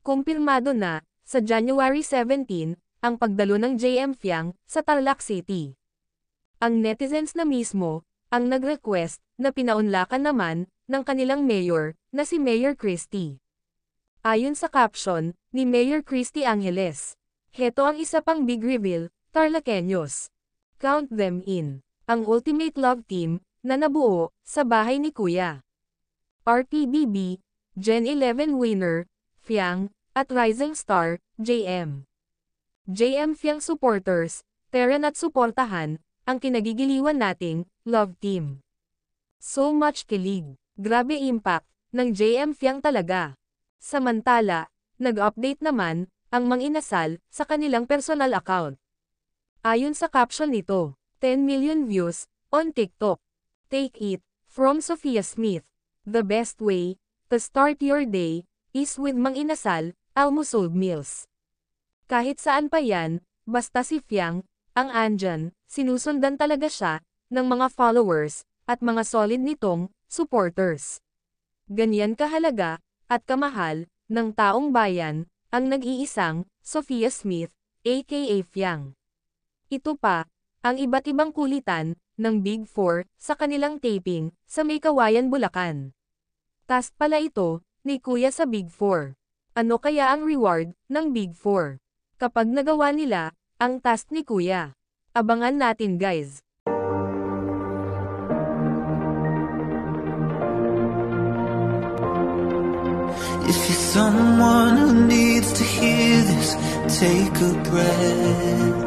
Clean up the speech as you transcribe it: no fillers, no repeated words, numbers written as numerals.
Kumpirmado na, sa January 17, ang pagdalo ng JM Fiang sa Tarlac City. Ang netizens na mismo, ang nag-request na pinaunlakan naman ng kanilang mayor na si Mayor Christie. Ayon sa caption ni Mayor Christie Angeles, heto ang isa pang big reveal, Tarlaceños. Count them in. Ang ultimate love team na nabuo sa bahay ni Kuya. RPBB, Gen 11 winner, Fiang, at rising star, JM. JM Fiang supporters, Terran at suportahan, ang kinagigiliwan nating love team. So much kilig. Grabe impact ng JM Fiang talaga. Samantala, nag-update naman ang mang-inasal sa kanilang personal account. Ayon sa caption nito, 10 million views on TikTok. Take it from Sophia Smith. The best way to start your day is with mang-inasal, Almusol Meals. Kahit saan pa yan, basta si Fiang ang andyan, sinusundan talaga siya ng mga followers at mga solid nitong supporters. Ganyan kahalaga at kamahal ng taong bayan ang nag-iisang Sophia Smith, aka Fiang. Ito pa ang iba't ibang kulitan ng Big Four sa kanilang taping sa May Kawayan, Bulacan. Task pala ito ni Kuya sa Big Four. Ano kaya ang reward ng Big Four kapag nagawa nila ang task ni Kuya? Abangan natin guys. If you're someone who needs to hear this, take a breath.